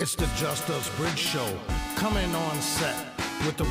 It's the Just Us Bridge Show, coming on set with the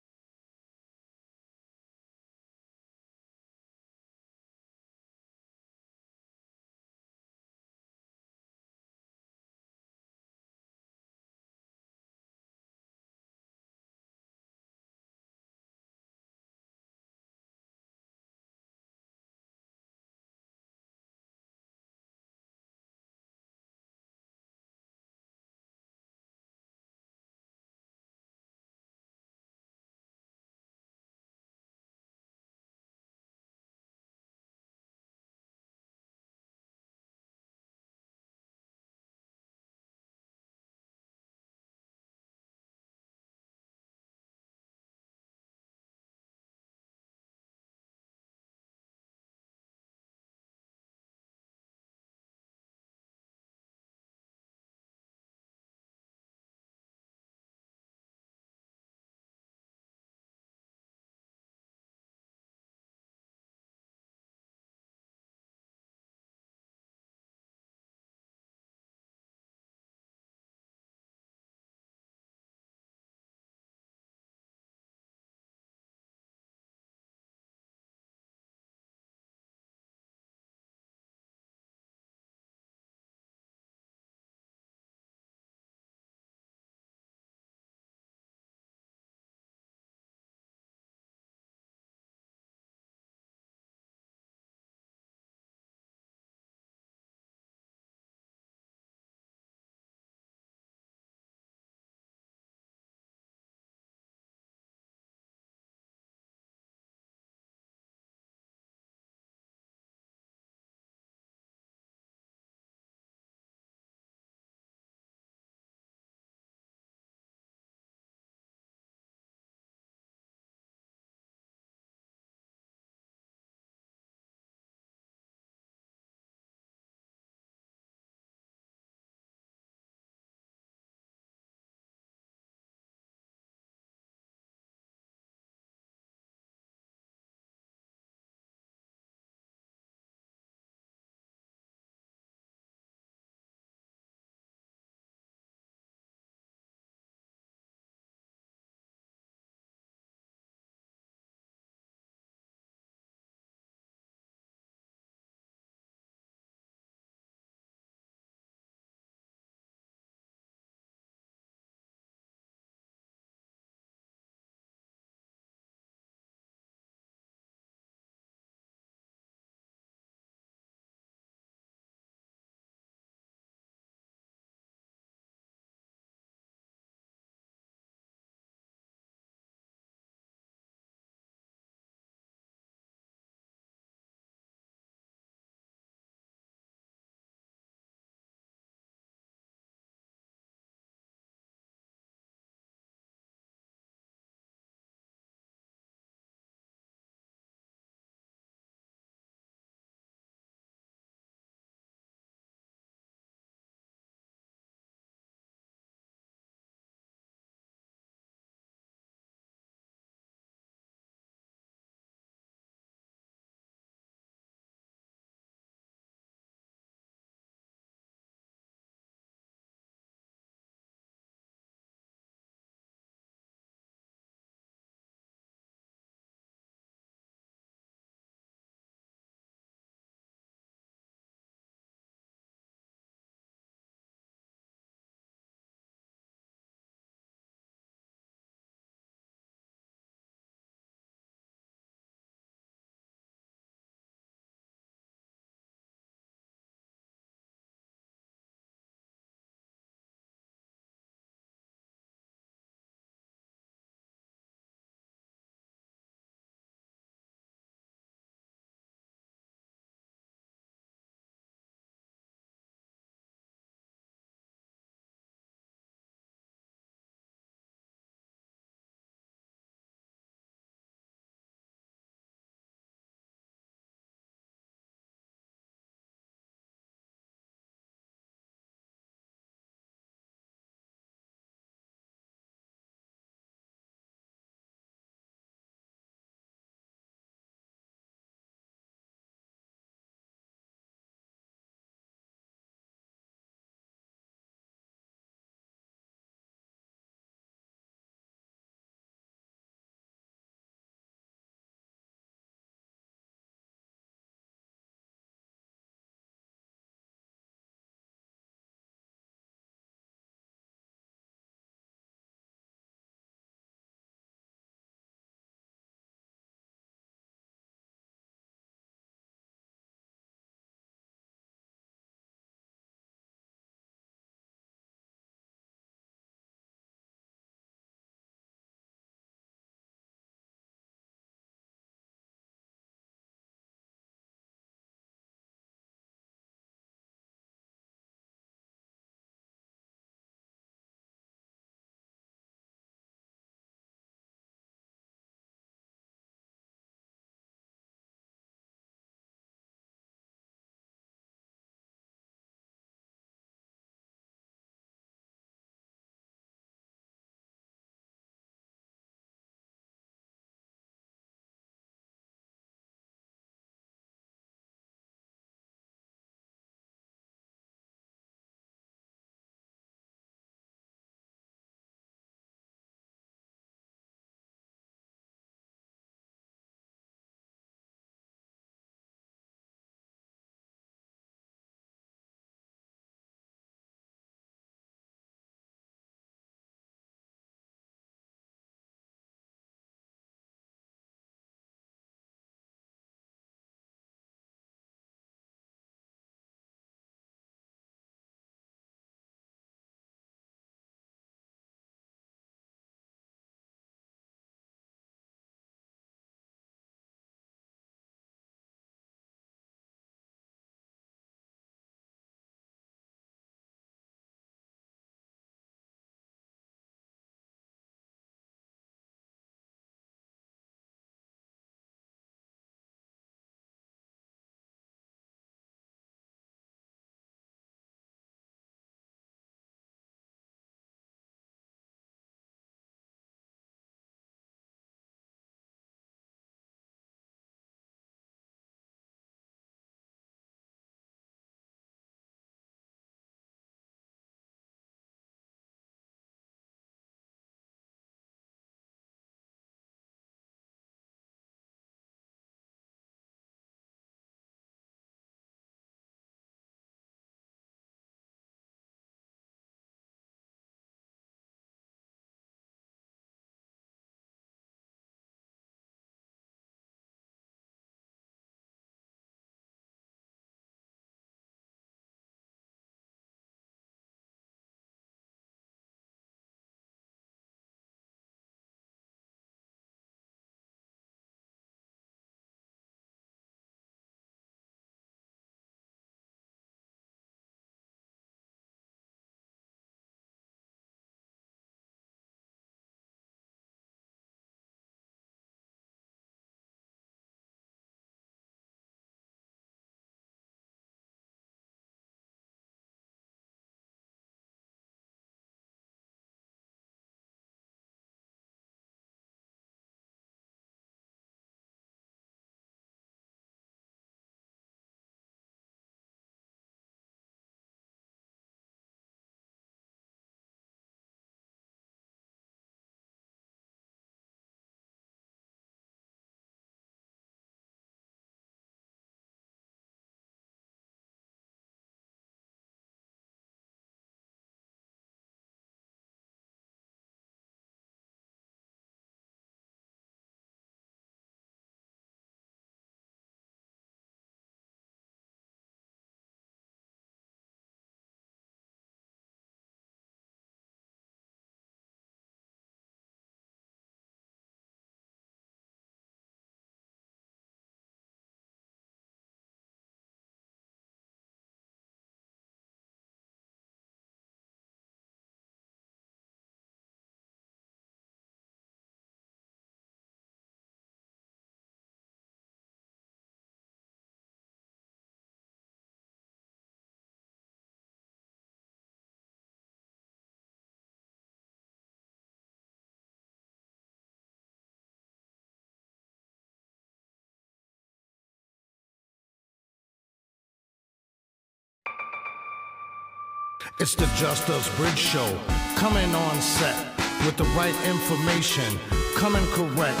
It's the Just Us Bridge Show, coming on set with the right information, coming correct.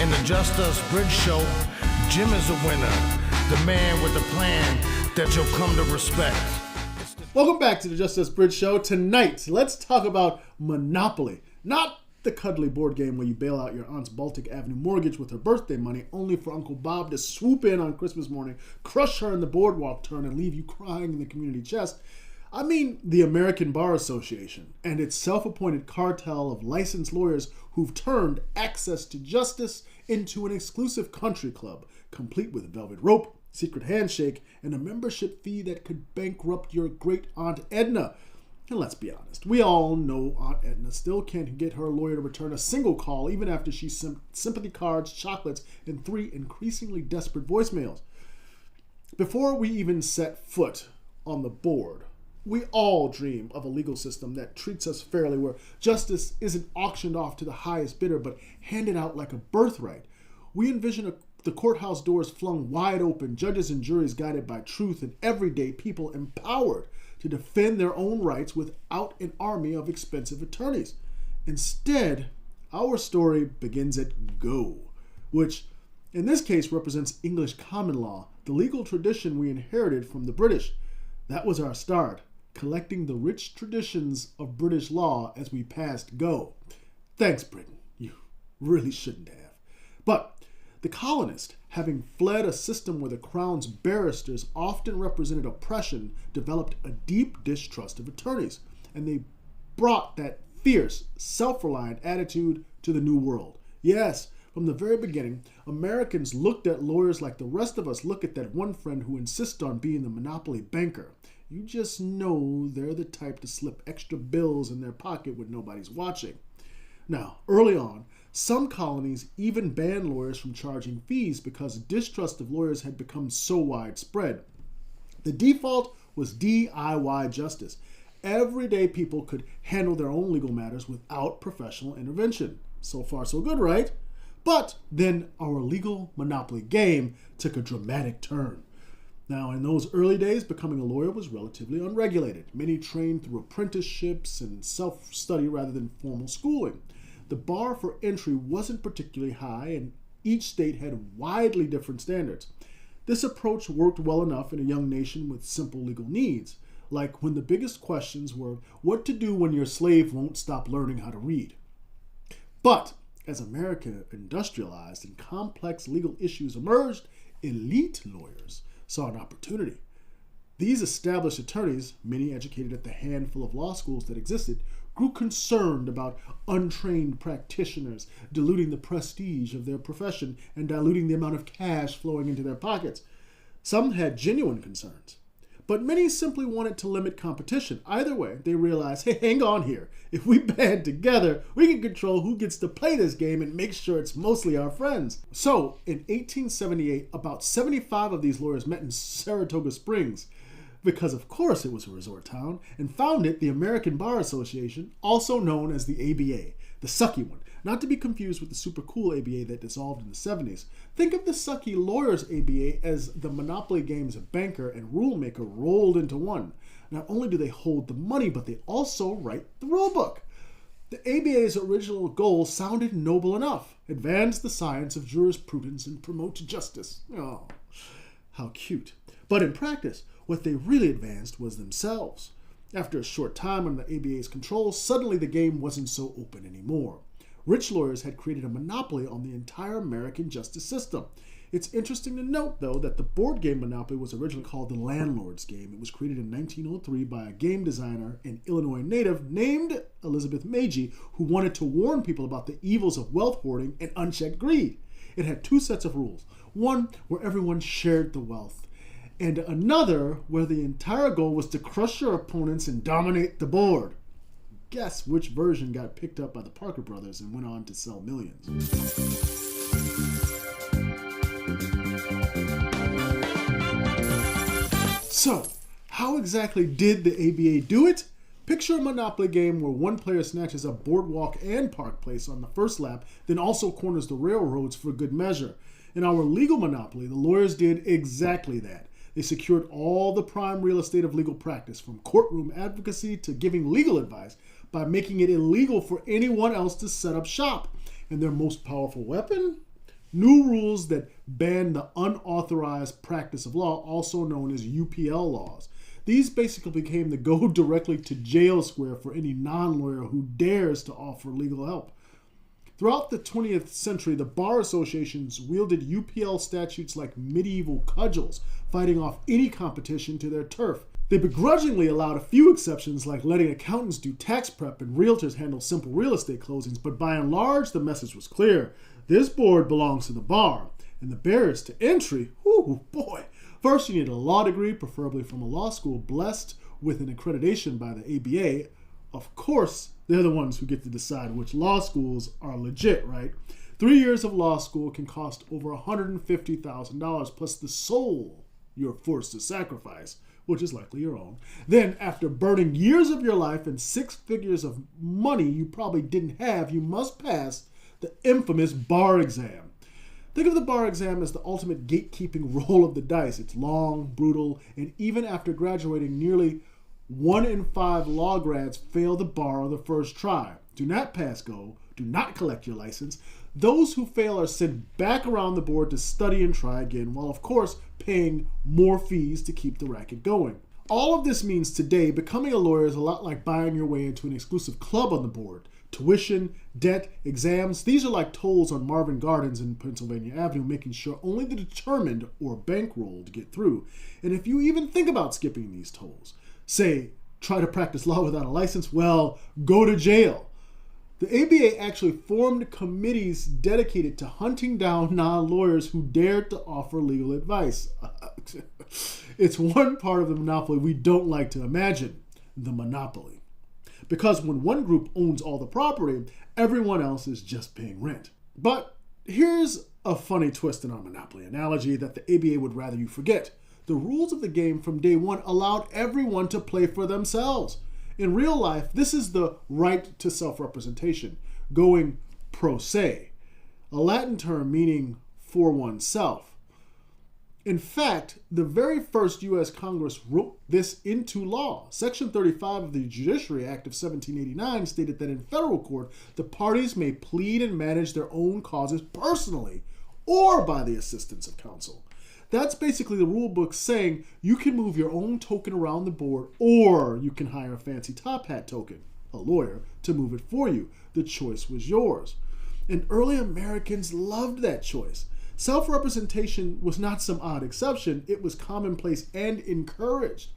In the Just Us Bridge Show, Jim is a winner, the man with the plan that you'll come to respect. Welcome back to the Just Us Bridge Show. Tonight, let's talk about Monopoly. Not the cuddly board game where you bail out your aunt's Baltic Avenue mortgage with her birthday money, only for Uncle Bob to swoop in on Christmas morning, crush her in the boardwalk turn, and leave you crying in the community chest. I mean the American Bar Association and its self-appointed cartel of licensed lawyers who've turned access to justice into an exclusive country club, complete with velvet rope, secret handshake, and a membership fee that could bankrupt your great Aunt Edna. And let's be honest, we all know Aunt Edna still can't get her lawyer to return a single call even after she sent sympathy cards, chocolates, and 3 increasingly desperate voicemails. Before we even set foot on the board, we all dream of a legal system that treats us fairly, where justice isn't auctioned off to the highest bidder but handed out like a birthright. We envision the courthouse doors flung wide open, judges and juries guided by truth, and everyday people empowered to defend their own rights without an army of expensive attorneys. Instead, our story begins at Go, which in this case represents English common law, the legal tradition we inherited from the British. That was our start, collecting the rich traditions of British law as we passed Go. Thanks, Britain. You really shouldn't have. But the colonists, having fled a system where the crown's barristers often represented oppression, developed a deep distrust of attorneys, and they brought that fierce, self-reliant attitude to the New World. Yes, from the very beginning, Americans looked at lawyers like the rest of us look at that one friend who insists on being the monopoly banker. You just know they're the type to slip extra bills in their pocket when nobody's watching. Now, early on, some colonies even banned lawyers from charging fees because distrust of lawyers had become so widespread. The default was DIY justice. Everyday people could handle their own legal matters without professional intervention. So far, so good, right? But then our legal monopoly game took a dramatic turn. Now, in those early days, becoming a lawyer was relatively unregulated. Many trained through apprenticeships and self-study rather than formal schooling. The bar for entry wasn't particularly high, and each state had widely different standards. This approach worked well enough in a young nation with simple legal needs, like when the biggest questions were what to do when your slave won't stop learning how to read. But as America industrialized and complex legal issues emerged, elite lawyers saw an opportunity. These established attorneys, many educated at the handful of law schools that existed, grew concerned about untrained practitioners diluting the prestige of their profession and diluting the amount of cash flowing into their pockets. Some had genuine concerns, but many simply wanted to limit competition. Either way, they realized, hey, hang on here. If we band together, we can control who gets to play this game and make sure it's mostly our friends. So, in 1878, about 75 of these lawyers met in Saratoga Springs, because of course it was a resort town, and founded the American Bar Association, also known as the ABA, the sucky one, not to be confused with the super cool ABA that dissolved in the 70s. Think of the sucky Lawyers ABA as the Monopoly game's banker and rule maker rolled into one. Not only do they hold the money, but they also write the rulebook. The ABA's original goal sounded noble enough: advance the science of jurisprudence and promote justice. Oh, how cute. But in practice, what they really advanced was themselves. After a short time under the ABA's control, suddenly the game wasn't so open anymore. Rich lawyers had created a monopoly on the entire American justice system. It's interesting to note, though, that the board game Monopoly was originally called the landlord's game. It was created in 1903 by a game designer and Illinois native named Elizabeth Magee, who wanted to warn people about the evils of wealth hoarding and unchecked greed. It had 2 sets of rules. One where everyone shared the wealth, and another where the entire goal was to crush your opponents and dominate the board. Guess which version got picked up by the Parker brothers and went on to sell millions. So, how exactly did the ABA do it? Picture a Monopoly game where one player snatches up Boardwalk and Park Place on the first lap, then also corners the railroads for good measure. In our legal Monopoly, the lawyers did exactly that. They secured all the prime real estate of legal practice, from courtroom advocacy to giving legal advice, by making it illegal for anyone else to set up shop. And their most powerful weapon? New rules that ban the unauthorized practice of law, also known as UPL laws. These basically became the go directly to jail square for any non-lawyer who dares to offer legal help. Throughout the 20th century, the bar associations wielded UPL statutes like medieval cudgels, fighting off any competition to their turf. They begrudgingly allowed a few exceptions, like letting accountants do tax prep and realtors handle simple real estate closings, but by and large, the message was clear. This board belongs to the bar, and the barriers to entry, ooh boy. First, you need a law degree, preferably from a law school blessed with an accreditation by the ABA. Of course, they're the ones who get to decide which law schools are legit, right? 3 years of law school can cost over $150,000 plus the soul you're forced to sacrifice, which is likely your own. Then, after burning years of your life and 6 figures of money you probably didn't have, you must pass the infamous bar exam. Think of the bar exam as the ultimate gatekeeping roll of the dice. It's long, brutal, and even after graduating, nearly 1 in 5 law grads fail the bar on the first try. Do not pass go. Do not collect your license. Those who fail are sent back around the board to study and try again, while of course paying more fees to keep the racket going. All of this means today becoming a lawyer is a lot like buying your way into an exclusive club on the board. Tuition, debt, exams, these are like tolls on Marvin Gardens in Pennsylvania Avenue, making sure only the determined or bankrolled get through. And if you even think about skipping these tolls, say, try to practice law without a license, well, go to jail. The ABA actually formed committees dedicated to hunting down non-lawyers who dared to offer legal advice. It's one part of the monopoly we don't like to imagine, the monopoly. Because when one group owns all the property, everyone else is just paying rent. But here's a funny twist in our monopoly analogy that the ABA would rather you forget. The rules of the game from day one allowed everyone to play for themselves. In real life, this is the right to self-representation, going pro se, a Latin term meaning for oneself. In fact, the very first U.S. Congress wrote this into law. Section 35 of the Judiciary Act of 1789 stated that in federal court, the parties may plead and manage their own causes personally or by the assistance of counsel. That's basically the rule book saying you can move your own token around the board, or you can hire a fancy top hat token, a lawyer, to move it for you. The choice was yours. And early Americans loved that choice. Self-representation was not some odd exception, it was commonplace and encouraged.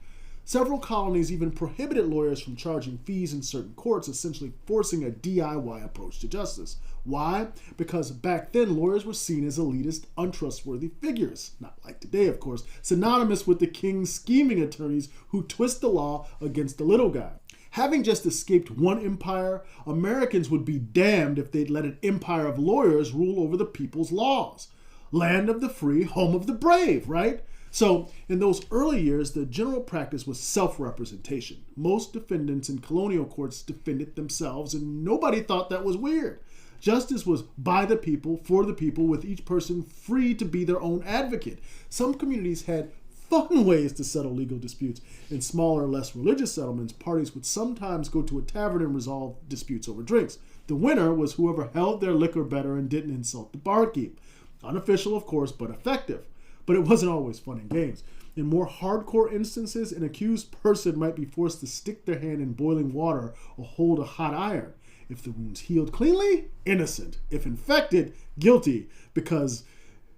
Several colonies even prohibited lawyers from charging fees in certain courts, essentially forcing a DIY approach to justice. Why? Because back then, lawyers were seen as elitist, untrustworthy figures. Not like today, of course, synonymous with the king's scheming attorneys who twist the law against the little guy. Having just escaped one empire, Americans would be damned if they'd let an empire of lawyers rule over the people's laws. Land of the free, home of the brave, right? So, in those early years, the general practice was self-representation. Most defendants in colonial courts defended themselves, and nobody thought that was weird. Justice was by the people, for the people, with each person free to be their own advocate. Some communities had fun ways to settle legal disputes. In smaller, less religious settlements, parties would sometimes go to a tavern and resolve disputes over drinks. The winner was whoever held their liquor better and didn't insult the barkeep. Unofficial, of course, but effective. But it wasn't always fun and games. In more hardcore instances, an accused person might be forced to stick their hand in boiling water or hold a hot iron. If the wounds healed cleanly, innocent. If infected, guilty, because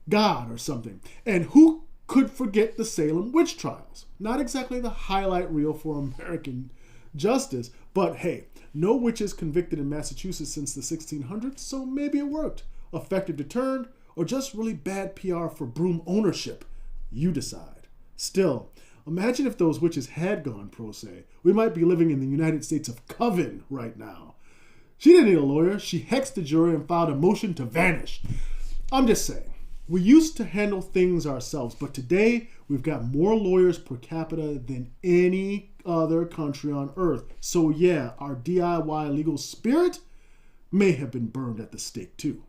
God or something. And who could forget the Salem witch trials? Not exactly the highlight reel for American justice, but hey, no witches convicted in Massachusetts since the 1600s, so maybe it worked. Effective deterrent, or just really bad PR for broom ownership? You decide. Still, imagine if those witches had gone pro se. We might be living in the United States of Coven right now. She didn't need a lawyer. She hexed the jury and filed a motion to vanish. I'm just saying, we used to handle things ourselves, but today we've got more lawyers per capita than any other country on earth. So yeah, our DIY legal spirit may have been burned at the stake too.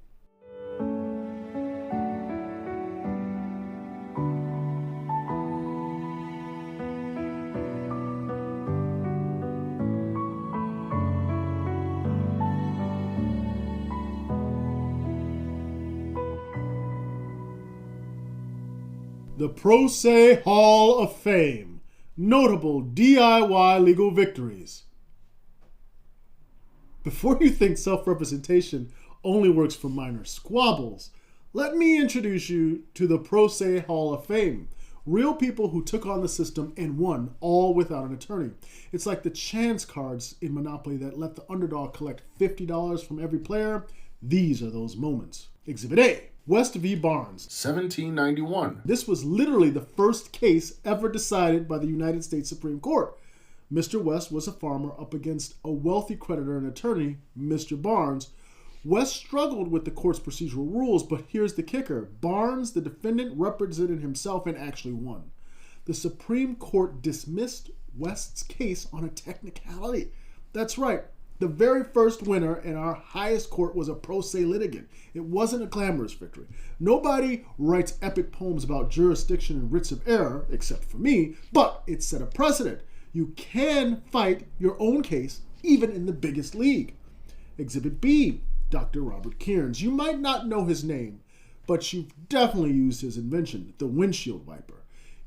The Pro Se Hall of Fame. Notable DIY legal victories. Before you think self-representation only works for minor squabbles, let me introduce you to the Pro Se Hall of Fame. Real people who took on the system and won, all without an attorney. It's like the chance cards in Monopoly that let the underdog collect $50 from every player. These are those moments. Exhibit A, West v. Barnes. 1791. This was literally the first case ever decided by the United States Supreme Court. Mr. West was a farmer up against a wealthy creditor and attorney, Mr. Barnes. West struggled with the court's procedural rules, but here's the kicker. Barnes, the defendant, represented himself and actually won. The Supreme Court dismissed West's case on a technicality. That's right. The very first winner in our highest court was a pro se litigant. It wasn't a glamorous victory. Nobody writes epic poems about jurisdiction and writs of error, except for me, but it set a precedent. You can fight your own case, even in the biggest league. Exhibit B, Dr. Robert Kearns. You might not know his name, but you've definitely used his invention, the windshield wiper.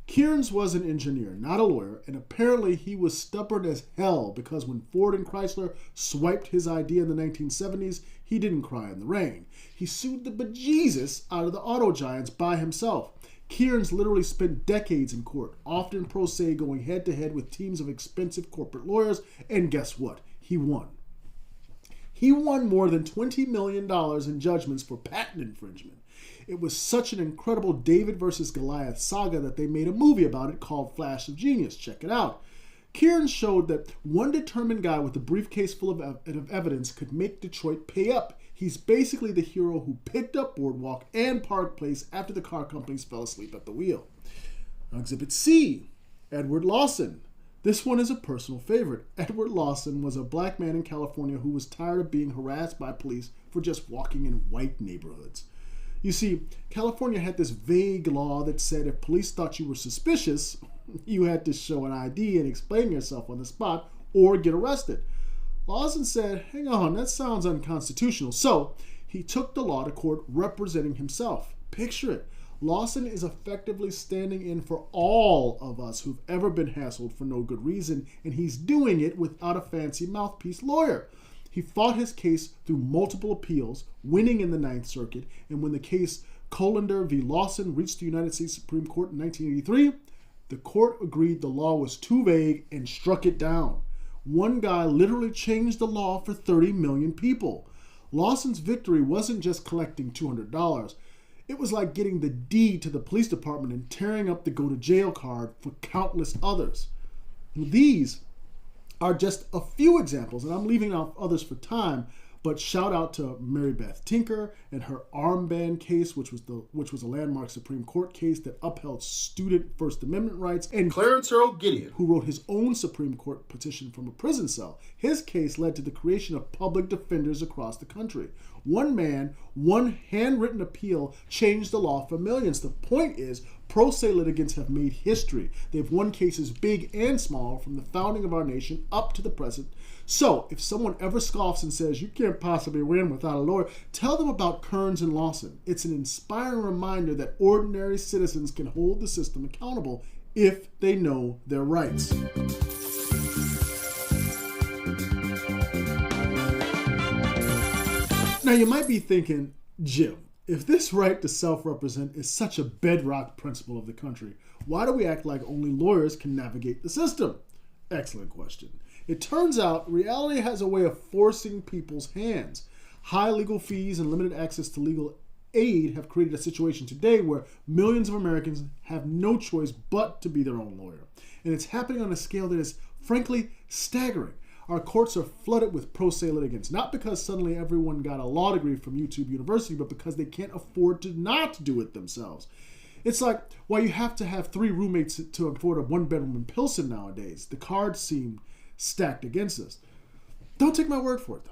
Kearns was an engineer, not a lawyer, and apparently he was stubborn as hell because when Ford and Chrysler swiped his idea in the 1970s, he didn't cry in the rain. He sued the bejesus out of the auto giants by himself. Kearns literally spent decades in court, often pro se, going head-to-head with teams of expensive corporate lawyers, and guess what? He won. He won more than $20 million in judgments for patent infringement. It was such an incredible David versus Goliath saga that they made a movie about it called Flash of Genius. Check it out. Kearns showed that one determined guy with a briefcase full of evidence could make Detroit pay up. He's basically the hero who picked up Boardwalk and Park Place after the car companies fell asleep at the wheel. Now, Exhibit C, Edward Lawson. This one is a personal favorite. Edward Lawson was a black man in California who was tired of being harassed by police for just walking in white neighborhoods. You see, California had this vague law that said if police thought you were suspicious, you had to show an ID and explain yourself on the spot or get arrested. Lawson said, hang on, that sounds unconstitutional. So he took the law to court representing himself. Picture it. Lawson is effectively standing in for all of us who've ever been hassled for no good reason, and he's doing it without a fancy mouthpiece lawyer. He fought his case through multiple appeals, winning in the Ninth Circuit, and when the case Colander v. Lawson reached the United States Supreme Court in 1983, the court agreed the law was too vague and struck it down. One guy literally changed the law for 30 million people. Lawson's victory wasn't just collecting $200. It was like getting the deed to the police department and tearing up the go-to-jail card for countless others. These are just a few examples, and I'm leaving out others for time, but shout out to Mary Beth Tinker and her armband case, which was a landmark Supreme Court case that upheld student First Amendment rights, and Clarence Earl Gideon, who wrote his own Supreme Court petition from a prison cell. His case led to the creation of public defenders across the country. One man, one handwritten appeal changed the law for millions. The point is, pro se litigants have made history. They've won cases big and small from the founding of our nation up to the present. So, if someone ever scoffs and says, you can't possibly win without a lawyer, tell them about Kearns and Lawson. It's an inspiring reminder that ordinary citizens can hold the system accountable if they know their rights. Now, you might be thinking, Jim, if this right to self-represent is such a bedrock principle of the country, why do we act like only lawyers can navigate the system? Excellent question. It turns out reality has a way of forcing people's hands. High legal fees and limited access to legal aid have created a situation today where millions of Americans have no choice but to be their own lawyer. And it's happening on a scale that is, frankly, staggering. Our courts are flooded with pro se litigants, not because suddenly everyone got a law degree from YouTube University, but because they can't afford to not do it themselves. It's like, well, you have to have 3 roommates to afford a 1-bedroom in Pilsen nowadays. The cards seem stacked against us. Don't take my word for it, though.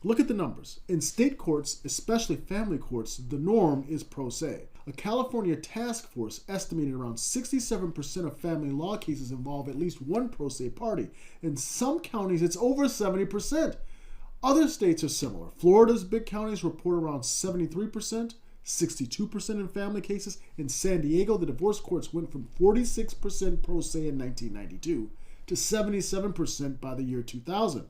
Look at the numbers. In state courts, especially family courts, the norm is pro se. A California task force estimated around 67% of family law cases involve at least one pro se party. In some counties, it's over 70%. Other states are similar. Florida's big counties report around 73%. 62% in family cases. In San Diego, the divorce courts went from 46% pro se in 1992 to 77% by the year 2000.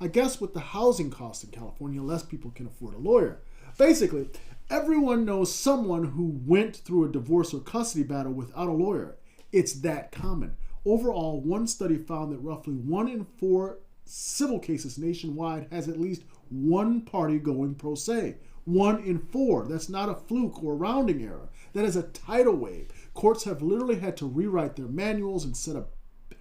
I guess with the housing costs in California, less people can afford a lawyer. Basically, everyone knows someone who went through a divorce or custody battle without a lawyer. It's that common. Overall, one study found that roughly 1 in 4 civil cases nationwide has at least one party going pro se. 1 in 4. That's not a fluke or rounding error. That is a tidal wave. Courts have literally had to rewrite their manuals and set up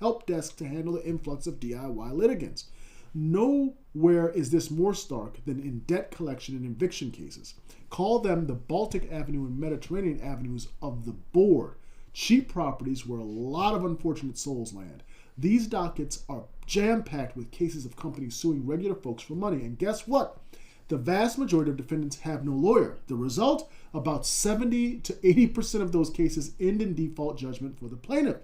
help desk to handle the influx of DIY litigants. Nowhere is this more stark than in debt collection and eviction cases. Call them the Baltic Avenue and Mediterranean Avenues of the board. Cheap properties where a lot of unfortunate souls land. These dockets are jam-packed with cases of companies suing regular folks for money. And guess what? The vast majority of defendants have no lawyer. The result? About 70 to 80% of those cases end in default judgment for the plaintiff.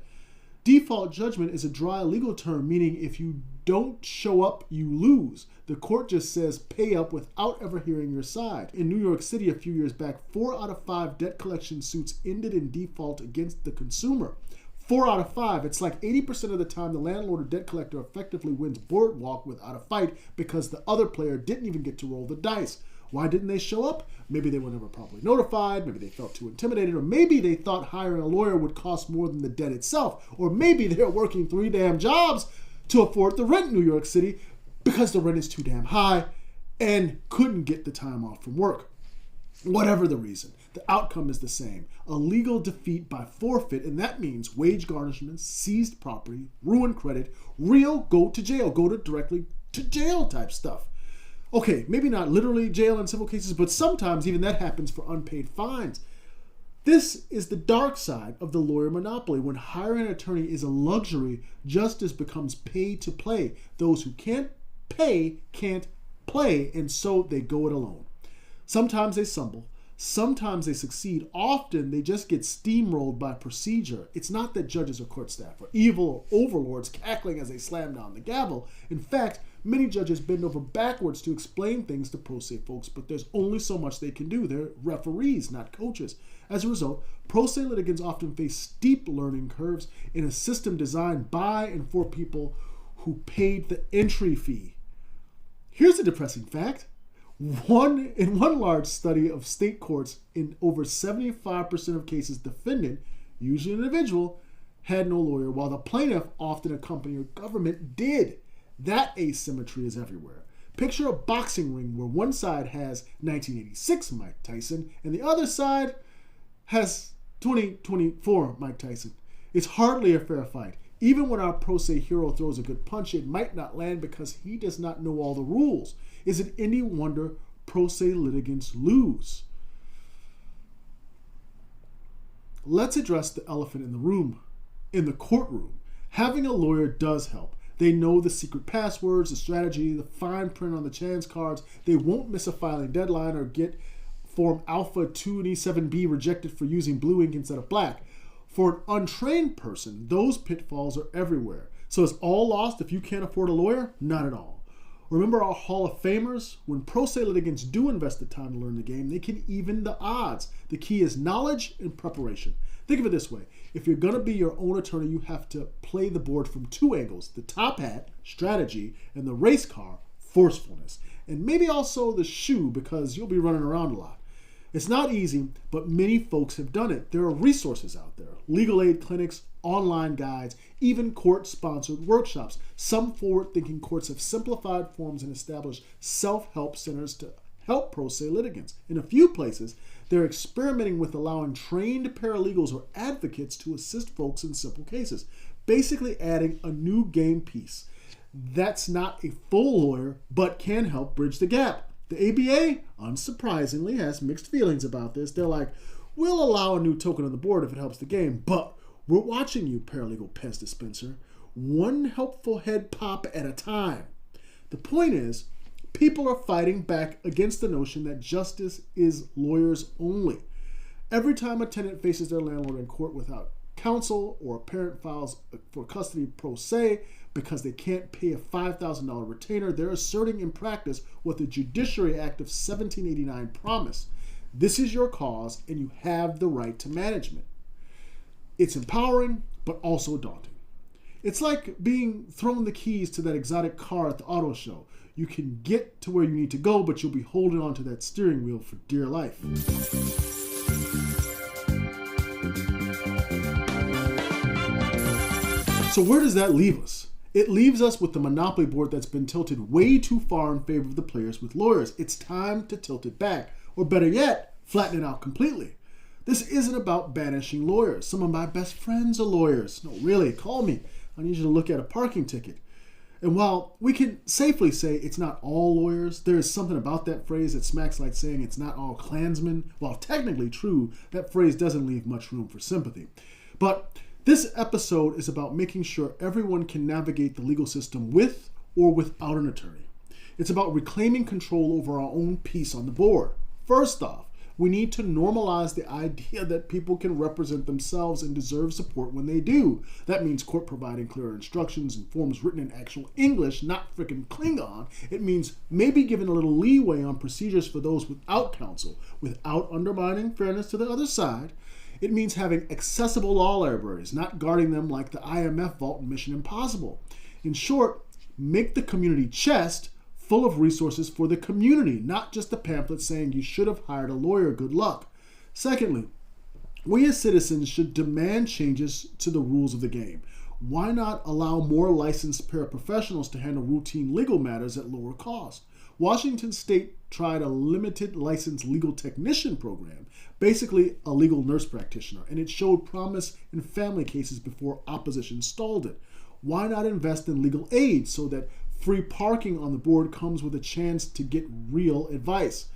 Default judgment is a dry legal term, meaning if you don't show up, you lose. The court just says pay up without ever hearing your side. In New York City a few years back, 4 out of 5 debt collection suits ended in default against the consumer. 4 out of 5. It's like 80% of the time the landlord or debt collector effectively wins boardwalk without a fight because the other player didn't even get to roll the dice. Why didn't they show up? Maybe they were never properly notified, maybe they felt too intimidated, or maybe they thought hiring a lawyer would cost more than the debt itself, or maybe they're working 3 damn jobs to afford the rent in New York City because the rent is too damn high and couldn't get the time off from work. Whatever the reason, the outcome is the same. A legal defeat by forfeit, and that means wage garnishments, seized property, ruined credit, real go to jail, directly to jail type stuff. Okay, maybe not literally jail in civil cases, but sometimes even that happens for unpaid fines. This is the dark side of the lawyer monopoly. When hiring an attorney is a luxury, justice becomes pay to play. Those who can't pay can't play, and so they go it alone. Sometimes they stumble. Sometimes they succeed. Often they just get steamrolled by procedure. It's not that judges or court staff are evil or overlords cackling as they slam down the gavel. In fact, many judges bend over backwards to explain things to pro se folks, but there's only so much they can do. They're referees, not coaches. As a result, pro se litigants often face steep learning curves in a system designed by and for people who paid the entry fee. Here's a depressing fact. In one large study of state courts, in over 75% of cases, defendant, usually an individual, had no lawyer, while the plaintiff, often a company or government, did. That asymmetry is everywhere. Picture a boxing ring where one side has 1986 Mike Tyson and the other side has 2024 Mike Tyson. It's hardly a fair fight. Even when our pro se hero throws a good punch, it might not land because he does not know all the rules. Is it any wonder pro se litigants lose? Let's address the elephant in the room, in the courtroom. Having a lawyer does help. They know the secret passwords, the strategy, the fine print on the chance cards. They won't miss a filing deadline or get Form Alpha 2E7B rejected for using blue ink instead of black. For an untrained person, those pitfalls are everywhere. So is all lost if you can't afford a lawyer? Not at all. Remember our Hall of Famers? When pro se litigants do invest the time to learn the game, they can even the odds. The key is knowledge and preparation. Think of it this way. If you're going to be your own attorney, you have to play the board from 2 angles. The top hat, strategy, and the race car, forcefulness. And maybe also the shoe, because you'll be running around a lot. It's not easy, but many folks have done it. There are resources out there. Legal aid clinics, online guides, even court-sponsored workshops. Some forward-thinking courts have simplified forms and established self-help centers to help pro se litigants. In a few places, they're experimenting with allowing trained paralegals or advocates to assist folks in simple cases, basically adding a new game piece. That's not a full lawyer, but can help bridge the gap. The ABA, unsurprisingly, has mixed feelings about this. They're like, we'll allow a new token on the board if it helps the game, but we're watching you, paralegal Pez dispenser. One helpful head pop at a time. The point is, people are fighting back against the notion that justice is lawyers only. Every time a tenant faces their landlord in court without counsel or a parent files for custody pro se because they can't pay a $5,000 retainer, they're asserting in practice what the Judiciary Act of 1789 promised. This is your cause, and you have the right to management. It's empowering, but also daunting. It's like being thrown the keys to that exotic car at the auto show. You can get to where you need to go, but you'll be holding onto that steering wheel for dear life. So where does that leave us? It leaves us with the Monopoly board that's been tilted way too far in favor of the players with lawyers. It's time to tilt it back, or better yet, flatten it out completely. This isn't about banishing lawyers. Some of my best friends are lawyers. No, really, call me. I need you to look at a parking ticket. And while we can safely say it's not all lawyers, there is something about that phrase that smacks like saying it's not all Klansmen. While technically true, that phrase doesn't leave much room for sympathy. But this episode is about making sure everyone can navigate the legal system with or without an attorney. It's about reclaiming control over our own piece on the board. First off, we need to normalize the idea that people can represent themselves and deserve support when they do. That means court providing clearer instructions and forms written in actual English, not frickin' Klingon. It means maybe giving a little leeway on procedures for those without counsel, without undermining fairness to the other side. It means having accessible law libraries, not guarding them like the IMF vault in Mission Impossible. In short, make the community chest full of resources for the community, not just a pamphlet saying you should have hired a lawyer, good luck. Secondly, we as citizens should demand changes to the rules of the game. Why not allow more licensed paraprofessionals to handle routine legal matters at lower cost? Washington State tried a limited license legal technician program, basically a legal nurse practitioner, and it showed promise in family cases before opposition stalled it. Why not invest in legal aid so that free parking on the board comes with a chance to get real advice?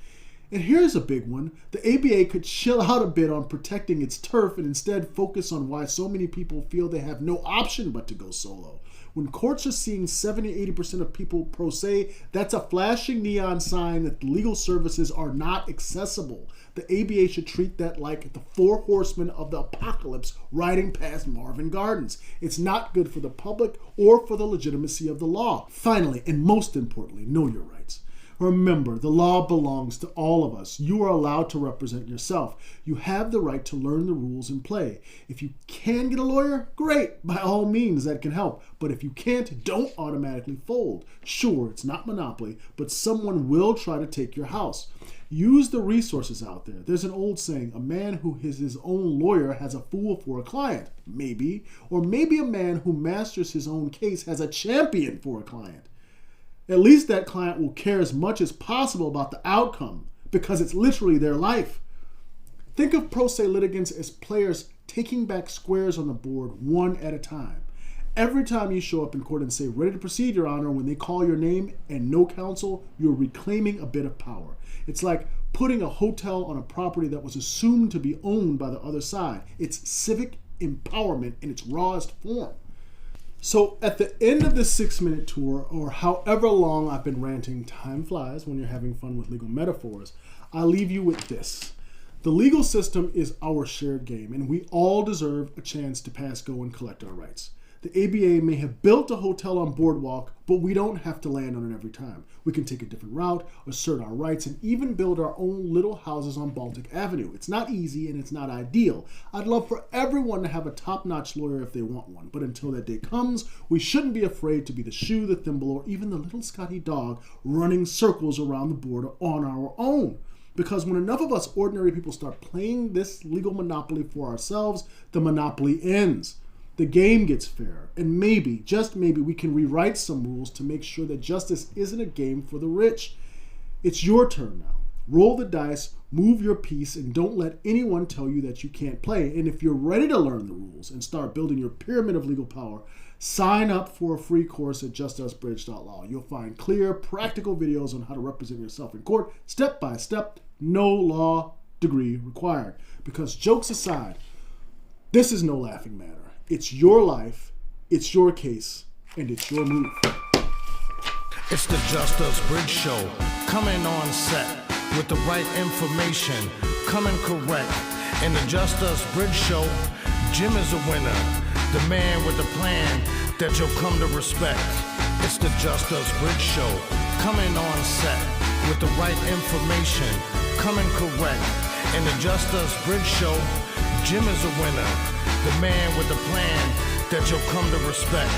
And here's a big one. The ABA could chill out a bit on protecting its turf and instead focus on why so many people feel they have no option but to go solo. When courts are seeing 70-80% of people pro se, that's a flashing neon sign that the legal services are not accessible. The ABA should treat that like the four horsemen of the apocalypse riding past Marvin Gardens. It's not good for the public or for the legitimacy of the law. Finally, and most importantly, know your rights. Remember, the law belongs to all of us. You are allowed to represent yourself. You have the right to learn the rules and play. If you can get a lawyer, great. By all means, that can help. But if you can't, don't automatically fold. Sure, it's not Monopoly, but someone will try to take your house. Use the resources out there. There's an old saying, a man who is his own lawyer has a fool for a client. Maybe. Or maybe a man who masters his own case has a champion for a client. At least that client will care as much as possible about the outcome because it's literally their life. Think of pro se litigants as players taking back squares on the board one at a time. Every time you show up in court and say, "Ready to proceed, Your Honor," when they call your name and no counsel, you're reclaiming a bit of power. It's like putting a hotel on a property that was assumed to be owned by the other side. It's civic empowerment in its rawest form. So at the end of this 6-minute tour, or however long I've been ranting, time flies when you're having fun with legal metaphors, I leave you with this. The legal system is our shared game, and we all deserve a chance to pass go and collect our rights. The ABA may have built a hotel on Boardwalk, but we don't have to land on it every time. We can take a different route, assert our rights, and even build our own little houses on Baltic Avenue. It's not easy and it's not ideal. I'd love for everyone to have a top-notch lawyer if they want one, but until that day comes, we shouldn't be afraid to be the shoe, the thimble, or even the little Scotty dog running circles around the board on our own. Because when enough of us ordinary people start playing this legal monopoly for ourselves, the monopoly ends. The game gets fair, and maybe, just maybe, we can rewrite some rules to make sure that justice isn't a game for the rich. It's your turn now. Roll the dice, move your piece, and don't let anyone tell you that you can't play. And if you're ready to learn the rules and start building your pyramid of legal power, sign up for a free course at justusbridge.law. You'll find clear, practical videos on how to represent yourself in court, step by step, no law degree required. Because jokes aside, this is no laughing matter. It's your life, it's your case, and it's your move. It's the Just Us Bridge Show, coming on set with the right information, coming correct. In the Just Us Bridge Show, Jim is a winner, the man with the plan that you'll come to respect. It's the Just Us Bridge Show, coming on set with the right information, coming correct. In the Just Us Bridge Show, Jim is a winner, the man with a plan that you'll come to respect.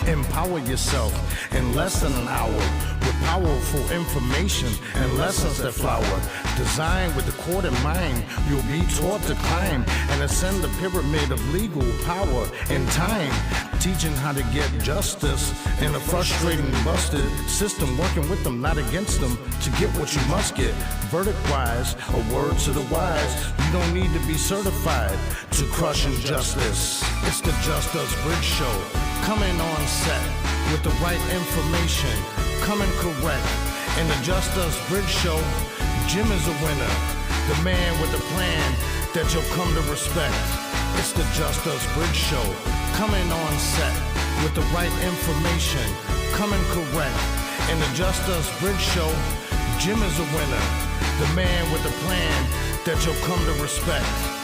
Empower yourself in less than an hour with powerful information and lessons that flower. Designed with the court in mind, you'll be taught to climb and ascend the pyramid of legal power in time. Teaching how to get justice in a frustrating, busted system, working with them, not against them, to get what you must get. Verdict-wise, a word to the wise, you don't need to be certified to crush injustice. It's the Just Us Bridge Show, coming on set with the right information, coming correct. In the Just Us Bridge Show, Jim is a winner, the man with a plan that you'll come to respect. It's the Just Us Bridge Show, coming on set with the right information, coming correct. In the Just Us Bridge Show, Jim is a winner, the man with a plan that you'll come to respect.